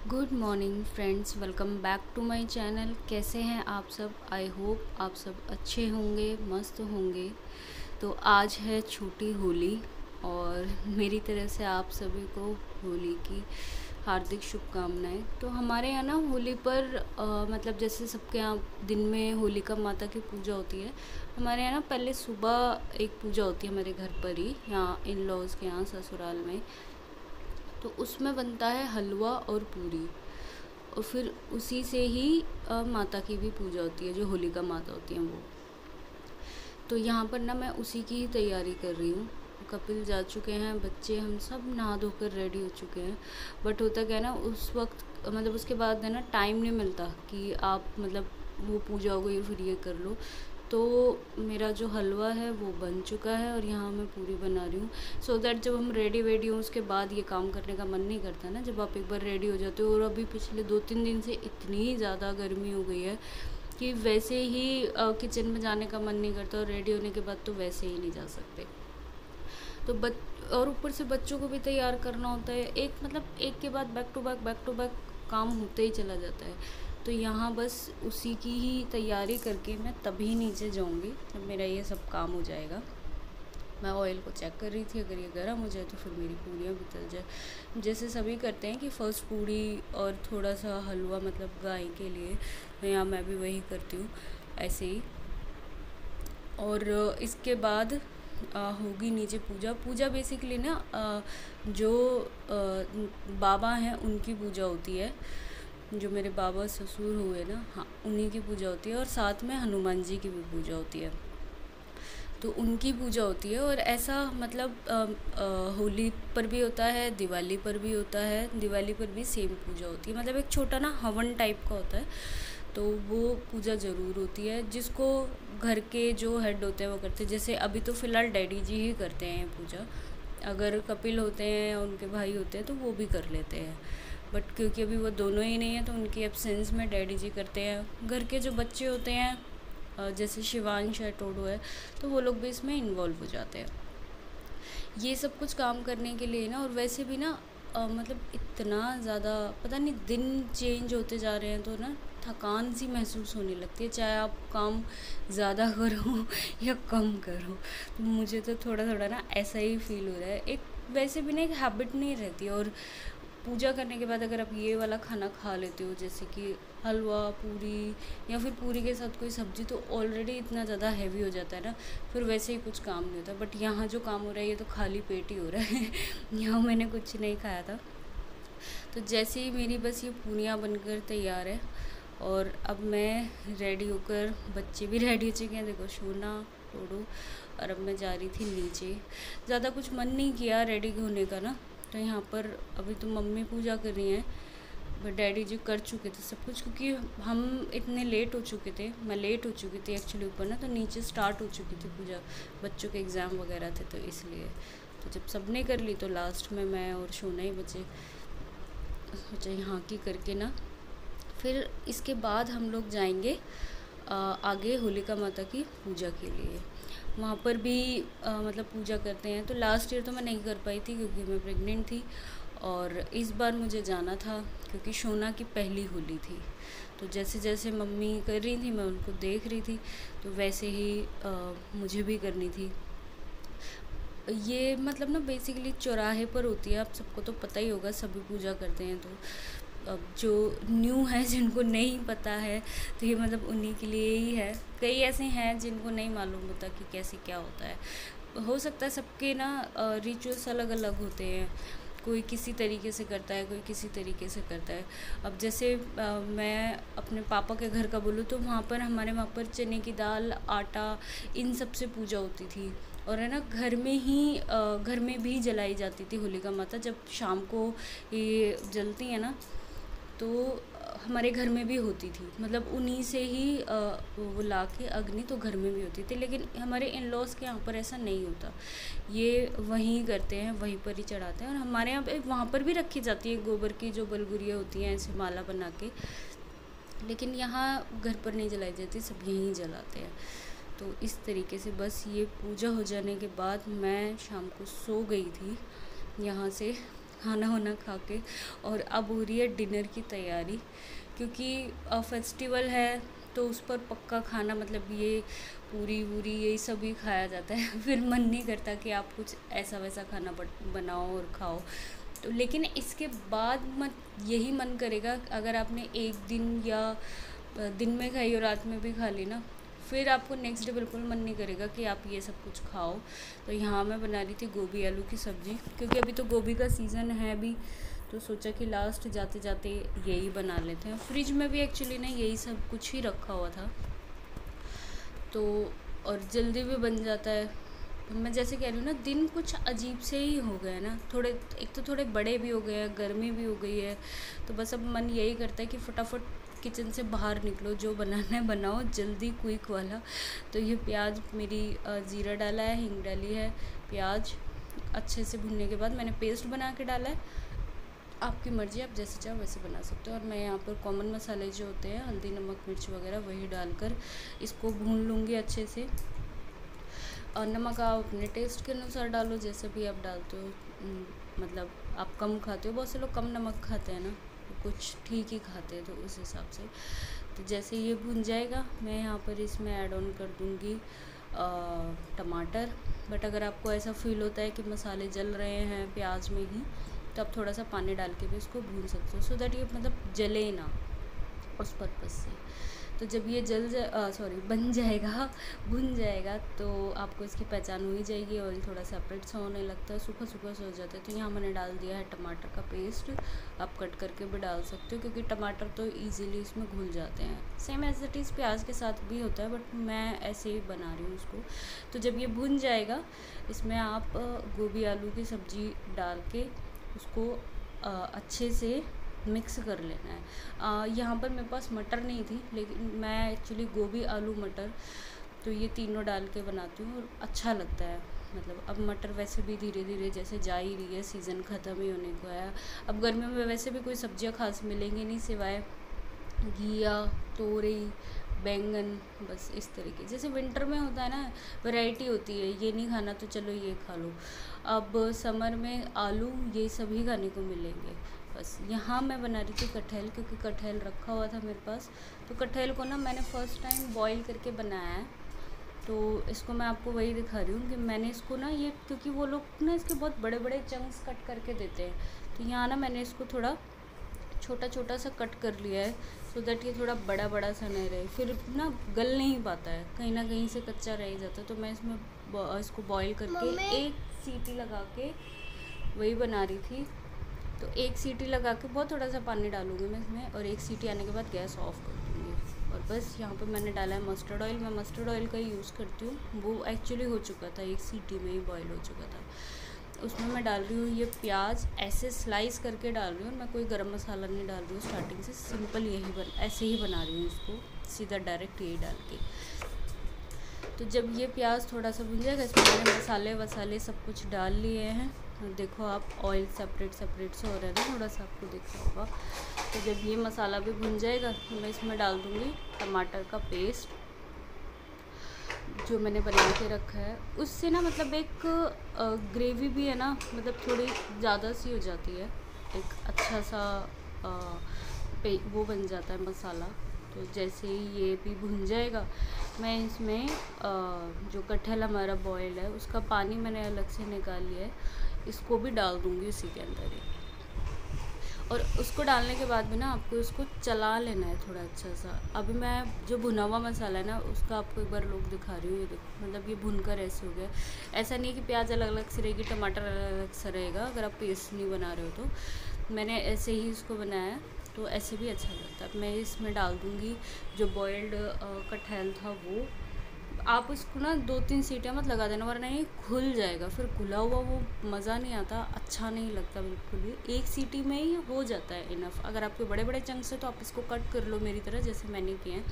Good morning friends, welcome back to my channel. कैसे हैं आप सब? आई होप आप सब अच्छे होंगे, मस्त होंगे। तो आज है छोटी होली और मेरी तरफ से आप सभी को होली की हार्दिक शुभकामनाएं। तो हमारे यहाँ ना होली पर मतलब जैसे सबके यहाँ दिन में होलिका माता की पूजा होती है, हमारे यहाँ ना पहले सुबह एक पूजा होती है हमारे घर पर ही, यहाँ इन लॉज़ के यहाँ ससुराल में। तो उसमें बनता है हलवा और पूरी, और फिर उसी से ही माता की भी पूजा होती है, जो होलिका माता होती हैं वो। तो यहाँ पर ना मैं उसी की ही तैयारी कर रही हूँ। कपिल जा चुके हैं, बच्चे हम सब नहा धोकर रेडी हो चुके हैं। बट होता क्या है ना, उस वक्त मतलब उसके बाद है ना टाइम नहीं मिलता कि आप मतलब वो पूजा हो गई फिर ये कर लो। तो मेरा जो हलवा है वो बन चुका है और यहाँ मैं पूरी बना रही हूँ, सो दैट जब हम रेडी वेडी हों उसके बाद ये काम करने का मन नहीं करता ना, जब आप एक बार रेडी हो जाते हो। और अभी पिछले 2-3 दिन से इतनी ज़्यादा गर्मी हो गई है कि वैसे ही किचन में जाने का मन नहीं करता, और रेडी होने के बाद तो वैसे ही नहीं जा सकते। तो और ऊपर से बच्चों को भी तैयार करना होता है, एक मतलब एक के बाद बैक टू बैक काम होते ही चला जाता है। तो यहाँ बस उसी की ही तैयारी करके मैं तभी नीचे जाऊँगी जब मेरा ये सब काम हो जाएगा। मैं ऑयल को चेक कर रही थी, अगर ये गर्म हो जाए तो फिर मेरी पूरियाँ भी तल जाए। जैसे सभी करते हैं कि फ़र्स्ट पूड़ी और थोड़ा सा हलवा मतलब गाय के लिए, तो यहाँ मैं भी वही करती हूँ ऐसे ही। और इसके बाद होगी नीचे पूजा। पूजा बेसिकली ना जो बाबा हैं उनकी पूजा होती है, जो मेरे बाबा ससुर हुए ना, हाँ उन्हीं की पूजा होती है। और साथ में हनुमान जी की भी पूजा होती है, तो उनकी पूजा होती है। और ऐसा मतलब होली पर भी होता है, दिवाली पर भी होता है, दिवाली पर भी सेम पूजा होती है। मतलब एक छोटा ना हवन टाइप का होता है, तो वो पूजा ज़रूर होती है, जिसको घर के जो हेड होते हैं वो करते हैं। जैसे अभी तो फ़िलहाल डैडी जी ही करते हैं पूजा, अगर कपिल होते हैं या उनके भाई होते हैं तो वो भी कर लेते हैं। बट क्योंकि अभी वो दोनों ही नहीं हैं तो उनकी एब्सेंस में डैडी जी करते हैं। घर के जो बच्चे होते हैं जैसे शिवांश है, टोडो है, तो वो लोग भी इसमें इन्वॉल्व हो जाते हैं ये सब कुछ काम करने के लिए ना। और वैसे भी ना मतलब इतना ज़्यादा पता नहीं दिन चेंज होते जा रहे हैं, तो ना थकान सी महसूस होने लगती है, चाहे आप काम ज़्यादा करो या कम करो। तो मुझे तो थोड़ा थोड़ा ना ऐसा ही फील हो रहा है। एक वैसे भी ना एक हैबिट नहीं रहती। और पूजा करने के बाद अगर आप ये वाला खाना खा लेते हो, जैसे कि हलवा पूरी या फिर पूरी के साथ कोई सब्ज़ी, तो ऑलरेडी इतना ज़्यादा हैवी हो जाता है ना, फिर वैसे ही कुछ काम नहीं होता। बट यहाँ जो काम हो रहा है ये तो खाली पेट ही हो रहा है यहाँ मैंने कुछ नहीं खाया था। तो जैसे ही मेरी बस ये पूरियाँ बनकर तैयार है, और अब मैं रेडी होकर, बच्चे भी रेडी हो चुके हैं, देखो शोना टोडो। और अब मैं जा रही थी नीचे। ज़्यादा कुछ मन नहीं किया रेडी होने का ना, तो यहाँ पर अभी तो मम्मी पूजा कर रही हैं, बट डैडी जी कर चुके थे सब कुछ, क्योंकि हम इतने लेट हो चुके थे, मैं लेट हो चुकी थी एक्चुअली ऊपर ना, तो नीचे स्टार्ट हो चुकी थी पूजा, बच्चों के एग्ज़ाम वगैरह थे तो इसलिए। तो जब सब ने कर ली तो लास्ट में मैं और शोना ही बचे। सोचा यहाँ की करके ना, फिर इसके बाद हम लोग जाएंगे आगे होलिका माता की पूजा के लिए। वहाँ पर भी मतलब पूजा करते हैं। तो लास्ट ईयर तो मैं नहीं कर पाई थी क्योंकि मैं प्रेग्नेंट थी, और इस बार मुझे जाना था क्योंकि शोना की पहली होली थी। तो जैसे जैसे मम्मी कर रही थी मैं उनको देख रही थी, तो वैसे ही मुझे भी करनी थी। ये मतलब ना बेसिकली चौराहे पर होती है, आप सबको तो पता ही होगा, सभी पूजा करते हैं। तो अब जो न्यू है, जिनको नहीं पता है, तो ये मतलब उन्हीं के लिए ही है। कई ऐसे हैं जिनको नहीं मालूम होता कि कैसे क्या होता है। हो सकता है सबके ना रिचुअल्स अलग अलग होते हैं, कोई किसी तरीके से करता है, कोई किसी तरीके से करता है। अब जैसे मैं अपने पापा के घर का बोलूँ तो वहाँ पर वहाँ पर चने की दाल, आटा, इन सब से पूजा होती थी। और है ना घर में ही घर में भी जलाई जाती थी होलिका माता, जब शाम को ये जलती है ना, तो हमारे घर में भी होती थी। मतलब उन्हीं से ही वो ला के अग्नि तो घर में भी होती थी। लेकिन हमारे इन लॉज़ के यहाँ पर ऐसा नहीं होता, ये वहीं करते हैं, वहीं पर ही चढ़ाते हैं। और हमारे यहाँ पे वहाँ पर भी रखी जाती है गोबर की जो बलगुरियाँ होती हैं, ऐसे माला बना के, लेकिन यहाँ घर पर नहीं जलाई जाती, सब यहीं जलाते हैं। तो इस तरीके से बस ये पूजा हो जाने के बाद मैं शाम को सो गई थी यहाँ से, खाना वाना खा के, और अब हो रही है डिनर की तैयारी, क्योंकि फेस्टिवल है तो उस पर पक्का खाना, मतलब ये पूरी वूरी यही सब ही खाया जाता है। फिर मन नहीं करता कि आप कुछ ऐसा वैसा खाना बनाओ और खाओ। तो लेकिन इसके बाद मत यही मन करेगा, अगर आपने एक दिन या दिन में खाई और रात में भी खा ली ना, फिर आपको नेक्स्ट डे बिल्कुल मन नहीं करेगा कि आप ये सब कुछ खाओ। तो यहाँ मैं बना रही थी गोभी आलू की सब्ज़ी, क्योंकि अभी तो गोभी का सीज़न है भी, तो सोचा कि लास्ट जाते जाते यही बना लेते हैं। फ्रिज में भी एक्चुअली ना यही सब कुछ ही रखा हुआ था, तो और जल्दी भी बन जाता है। मैं जैसे कह रही हूँ ना, दिन कुछ अजीब से ही हो गए ना, थोड़े एक तो थोड़े बड़े भी हो गए हैं, गर्मी भी हो गई है, तो बस अब मन यही करता है कि फटाफट किचन से बाहर निकलो, जो बनाना है बनाओ जल्दी, क्विक वाला। तो ये प्याज मेरी जीरा डाला है, हींग डाली है, प्याज अच्छे से भुनने के बाद मैंने पेस्ट बना के डाला है। आपकी मर्ज़ी, आप जैसे चाहो वैसे बना सकते हो। और मैं यहाँ पर कॉमन मसाले जो होते हैं, हल्दी नमक मिर्च वगैरह, वही डालकर इसको भून लूँगी अच्छे से। और नमक आप अपने टेस्ट के अनुसार डालो, जैसे भी आप डालते हो। मतलब आप कम खाते हो, बहुत से लोग कम नमक खाते हैं ना, कुछ ठीक ही खाते हैं, तो उस हिसाब से। तो जैसे ये भुन जाएगा, मैं यहाँ पर इसमें ऐड ऑन कर दूँगी टमाटर। बट अगर आपको ऐसा फील होता है कि मसाले जल रहे हैं प्याज में ही, तो आप थोड़ा सा पानी डाल के भी इसको भून सकते हो, सो दैट ये मतलब जले ना, उस पर्पज़ से। तो जब ये बन जाएगा, भुन जाएगा, तो आपको इसकी पहचान हो ही जाएगी। ऑयल थोड़ा सेपरेट सा होने लगता है, सूखा सूखा सा हो जाता है। तो यहाँ मैंने डाल दिया है टमाटर का पेस्ट, आप कट करके भी डाल सकते हो, क्योंकि टमाटर तो इजीली इसमें घुल जाते हैं। सेम एज इट इज़ प्याज के साथ भी होता है, बट मैं ऐसे ही बना रही हूँ उसको। तो जब ये भुन जाएगा, इसमें आप गोभी आलू की सब्ज़ी डाल के उसको अच्छे से मिक्स कर लेना है। यहाँ पर मेरे पास मटर नहीं थी, लेकिन मैं एक्चुअली गोभी आलू मटर, तो ये तीनों डाल के बनाती हूँ और अच्छा लगता है। मतलब अब मटर वैसे भी धीरे धीरे जैसे जा ही रही है, सीज़न ख़त्म ही होने को है। अब गर्मियों में वैसे भी कोई सब्जियाँ खास मिलेंगी नहीं, सिवाय घिया, तोरई, बैंगन, बस इस तरीके। जैसे विंटर में होता है ना, वैरायटी होती है, ये नहीं खाना तो चलो ये खा लो। अब समर में आलू, ये सभी खाने को मिलेंगे। बस यहाँ मैं बना रही थी कटहल, क्योंकि कटहल रखा हुआ था मेरे पास। तो कटहल को ना मैंने फ़र्स्ट टाइम बॉईल करके बनाया है, तो इसको मैं आपको वही दिखा रही हूँ कि मैंने इसको ना, ये क्योंकि वो लोग ना इसके बहुत बड़े बड़े चंक्स कट करके देते हैं, तो यहाँ ना मैंने इसको थोड़ा छोटा छोटा सा कट कर लिया है, सो दैट ये थोड़ा बड़ा बड़ा सा नहीं रहे, फिर ना गल नहीं पाता है, कहीं ना कहीं से कच्चा रह जाता है। तो मैं इसमें इसको बॉईल करके एक सीटी लगा के वही बना रही थी। तो एक सीटी लगा के बहुत थोड़ा सा पानी डालूँगी मैं इसमें, और एक सीटी आने के बाद गैस ऑफ कर दूँगी। और बस यहाँ पे मैंने डाला है मस्टर्ड ऑयल, मैं मस्टर्ड ऑयल का ही यूज़ करती हूँ। वो एक्चुअली हो चुका था, एक सीटी में ही बॉईल हो चुका था। उसमें मैं डाल रही हूँ ये प्याज, ऐसे स्लाइस करके डाल रही हूँ मैं, कोई गरम मसाला नहीं डाल रही हूँ स्टार्टिंग से, सिंपल यही ऐसे ही बना रही हूँ इसको, सीधा डायरेक्ट यही डाल के। तो जब ये प्याज थोड़ा सा भुन जाएगा, इसमें मैंने मसाले वसाले सब कुछ डाल लिए हैं। देखो आप, ऑयल सेपरेट सेपरेट से हो रहा है ना, थोड़ा सा आपको दिख रहा होगा। तो जब ये मसाला भी भुन जाएगा, तो मैं इसमें डाल दूँगी टमाटर का पेस्ट जो मैंने बना के रखा है। उससे ना मतलब एक ग्रेवी भी है ना, मतलब थोड़ी ज़्यादा सी हो जाती है, एक अच्छा सा वो बन जाता है मसाला। तो जैसे ही ये भी भुन जाएगा, मैं इसमें जो कटहल हमारा बॉयल है उसका पानी मैंने अलग से निकाल लिया है, इसको भी डाल दूँगी उसी के अंदर ही। और उसको डालने के बाद भी ना आपको इसको चला लेना है थोड़ा अच्छा सा। अभी मैं जो भुना हुआ मसाला है ना, उसका आपको एक बार लुक दिखा रही हूँ। ये देखो, मतलब ये भुनकर ऐसे हो गया। ऐसा नहीं कि प्याज अलग अलग से रहेगी, टमाटर अलग अलग से रहेगा, अगर आप पेस्ट नहीं बना रहे हो तो। मैंने ऐसे ही इसको बनाया है, तो ऐसे भी अच्छा लगता है। मैं इसमें डाल दूँगी जो बॉयल्ड कटहल था वो। आप इसको ना 2-3 सीटियाँ मत लगा देना, वरना ये खुल जाएगा, फिर खुला हुआ वो मज़ा नहीं आता, अच्छा नहीं लगता बिल्कुल भी। एक सीटी में ही हो जाता है इनफ। अगर आपके बड़े बड़े चंक्स है तो आप इसको कट कर लो मेरी तरह, जैसे मैंने किए हैं।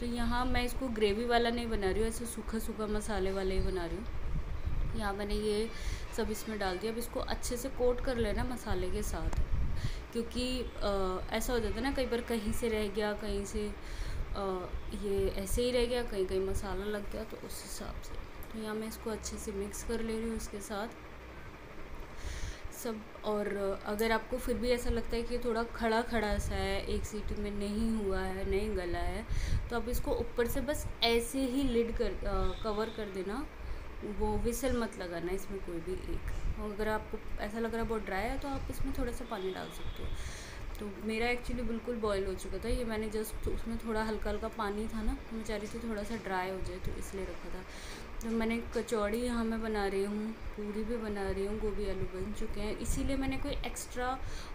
तो यहाँ मैं इसको ग्रेवी वाला नहीं बना रही हूँ, ऐसे सूखा सूखा मसाले वाले ही बना रही हूँ। यहाँ मैंने ये सब इसमें डाल दिया। अब इसको अच्छे से कोट कर लेना मसाले के साथ, क्योंकि ऐसा हो जाता है ना, कई बार कहीं से रह गया, कहीं से ये ऐसे ही रह गया, कहीं कहीं मसाला लग गया, तो उस हिसाब से। तो यहाँ मैं इसको अच्छे से मिक्स कर ले रही हूँ इसके साथ। सब। और अगर आपको फिर भी ऐसा लगता है कि थोड़ा खड़ा खड़ा सा है, एक सीटी में नहीं हुआ है, नहीं गला है, तो आप इसको ऊपर से बस ऐसे ही लिड कर कवर कर देना, वो विसल मत लगाना इसमें कोई भी एक। और अगर आपको ऐसा लग रहा है बहुत ड्राई है तो आप इसमें थोड़ा सा पानी डाल सकते हो। तो मेरा एक्चुअली बिल्कुल बॉयल हो चुका था, ये मैंने जस्ट उसमें थोड़ा हल्का हल्का पानी था ना, तो मैं चाह रही थी थोड़ा सा ड्राई हो जाए, तो इसलिए रखा था। तो मैंने कचौड़ी यहाँ मैं बना रही हूँ, पूरी भी बना रही हूँ, गोभी आलू बन चुके हैं, इसीलिए मैंने कोई एक्स्ट्रा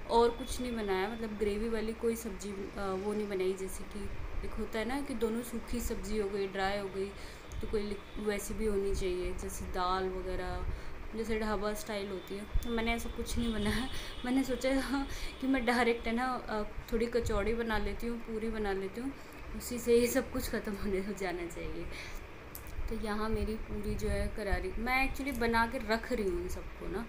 और कुछ नहीं बनाया, मतलब ग्रेवी वाली कोई सब्ज़ी वो नहीं बनाई। जैसे कि एक होता है ना कि दोनों सूखी सब्ज़ी हो गई, ड्राई हो गई, तो कोई वैसी भी होनी चाहिए, जैसे दाल वगैरह, जैसे ढाबा स्टाइल होती है। तो मैंने ऐसा कुछ नहीं बनाया। मैंने सोचा कि मैं डायरेक्ट है ना थोड़ी कचौड़ी बना लेती हूँ, पूरी बना लेती हूँ, उसी से ही सब कुछ ख़त्म होने हो जाना चाहिए। तो यहाँ मेरी पूरी जो है करारी मैं एक्चुअली बना के रख रही हूँ इन सबको ना,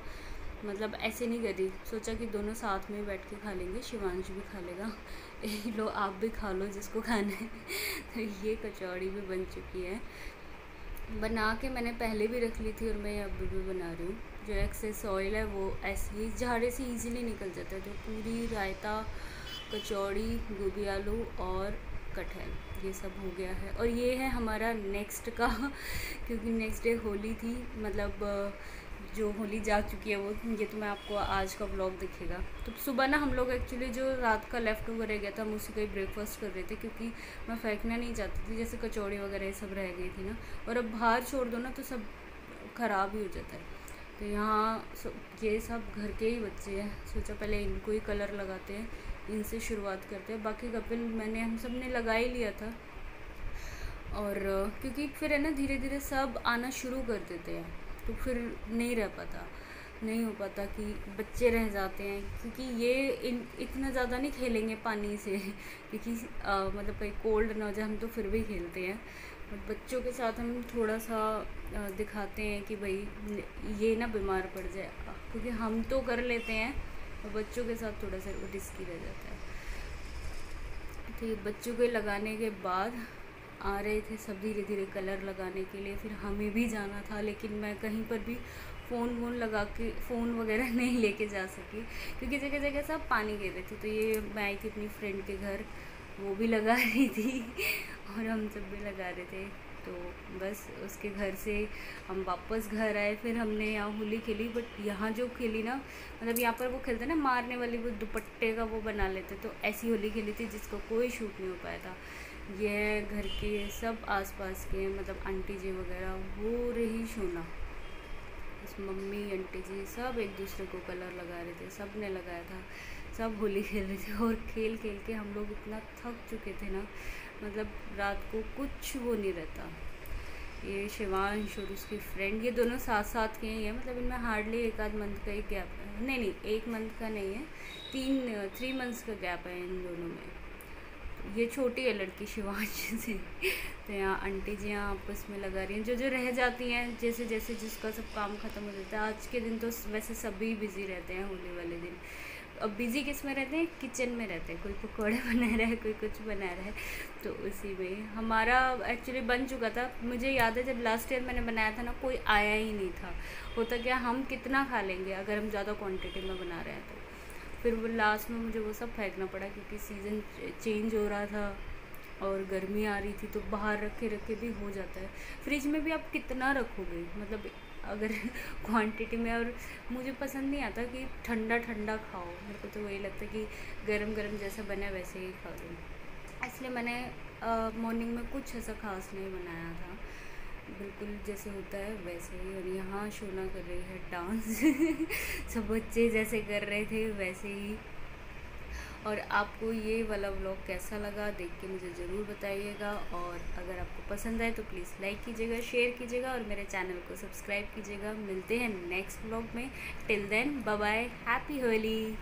मतलब ऐसे नहीं कर रही। सोचा कि दोनों साथ में बैठ के खा लेंगे, शिवांश भी खा लेगा, लो आप भी खा लो जिसको खाना है। तो ये कचौड़ी भी बन चुकी है, बना के मैंने पहले भी रख ली थी और मैं अभी भी बना रही हूँ। जो एक्सेस ऑयल है वो ऐसे ही झाड़े से इजीली निकल जाता है। तो पूरी, रायता, कचौड़ी, गोभी आलू और कटहल, ये सब हो गया है। और ये है हमारा नेक्स्ट का क्योंकि नेक्स्ट डे होली थी, मतलब जो होली जा चुकी है वो, ये तो मैं आपको आज का व्लॉग दिखेगा। तो सुबह ना हम लोग एक्चुअली जो रात का लेफ़्ट ओवर रह गया था, हम उसी का ही ब्रेकफास्ट कर रहे थे, क्योंकि मैं फेंकना नहीं चाहती थी, जैसे कचौड़ी वगैरह ये सब रह गई थी ना, और अब बाहर छोड़ दो ना तो सब ख़राब ही हो जाता है। तो यहाँ ये सब घर के ही बच्चे हैं, सोचा पहले इनको ही कलर लगाते हैं, इनसे शुरुआत करते हैं। बाकी कपिल मैंने हम सब ने लगा ही लिया था, और क्योंकि फिर है ना धीरे धीरे सब आना शुरू कर देते हैं, तो फिर नहीं हो पाता कि बच्चे रह जाते हैं, क्योंकि ये इतना ज़्यादा नहीं खेलेंगे पानी से क्योंकि मतलब कहीं कोल्ड ना हो जाए, हम तो फिर भी खेलते हैं। बट बच्चों के साथ हम थोड़ा सा दिखाते हैं कि भाई ये ना बीमार पड़ जाए, क्योंकि हम तो कर लेते हैं और बच्चों के साथ थोड़ा सा रिस्की रह जाता है। तो ये बच्चों के लगाने के बाद आ रहे थे सब धीरे धीरे कलर लगाने के लिए, फिर हमें भी जाना था, लेकिन मैं कहीं पर भी फ़ोन लगा के फ़ोन वगैरह नहीं लेके जा सकी, क्योंकि जगह जगह सब पानी गिर रहे थे। तो ये मैं आई थी अपनी फ्रेंड के घर, वो भी लगा रही थी और हम सब भी लगा रहे थे। तो बस उसके घर से हम वापस घर आए, फिर हमने यहाँ होली खेली। बट यहाँ जो खेली ना, मतलब यहाँ पर वो खेलते ना मारने वाली, वो दुपट्टे का वो बना लेते, तो ऐसी होली खेली थी जिसको कोई शूट नहीं हो पाया था। ये घर के सब आसपास के, मतलब आंटी जी वगैरह, वो रही शोना, बस मम्मी आंटी जी सब एक दूसरे को कलर लगा रहे थे, सब ने लगाया था, सब होली खेल रहे थे। और खेल खेल के हम लोग इतना थक चुके थे ना, मतलब रात को कुछ वो नहीं रहता। ये शिवांश और उसकी फ्रेंड, ये दोनों साथ साथ के ही हैं, मतलब इनमें हार्डली एक आध मंथ का ही गैप है, नहीं 1 मंथ का नहीं है, 3 मंथ्स का गैप है इन दोनों में। ये छोटी है लड़की शिवांश से। तो यहाँ आंटी जी यहाँ आपस में लगा रही हैं, जो रह जाती हैं, जैसे जैसे जिसका सब काम ख़त्म हो जाता है। आज के दिन तो वैसे सभी बिज़ी रहते हैं होली वाले दिन। अब बिज़ी किस में रहते हैं, किचन में रहते हैं, कोई पकौड़े बना रहा है, कोई कुछ बना रहा है, तो उसी में हमारा एक्चुअली बन चुका था। मुझे याद है जब लास्ट ईयर मैंने बनाया था ना, कोई आया ही नहीं था। होता क्या, हम कितना खा लेंगे अगर हम ज़्यादा क्वान्टिटी में बना रहे हैं तो। फिर वो लास्ट में मुझे वो सब फेंकना पड़ा, क्योंकि सीज़न चेंज हो रहा था और गर्मी आ रही थी, तो बाहर रखे रखे भी हो जाता है। फ्रिज में भी आप कितना रखोगे, मतलब अगर क्वांटिटी में। और मुझे पसंद नहीं आता कि ठंडा ठंडा खाओ, मेरे को तो वही लगता है कि गरम गरम जैसा बना वैसे ही खा लूँ। इसलिए मैंने मॉर्निंग में कुछ ऐसा खास नहीं बनाया था, बिल्कुल जैसे होता है वैसे ही। और यहाँ शोना कर रही है डांस सब बच्चे जैसे कर रहे थे वैसे ही। और आपको ये वाला व्लॉग कैसा लगा देख के मुझे ज़रूर बताइएगा, और अगर आपको पसंद आए तो प्लीज़ लाइक कीजिएगा, शेयर कीजिएगा और मेरे चैनल को सब्सक्राइब कीजिएगा। मिलते हैं नेक्स्ट व्लॉग में, till then bye bye, happy Holi.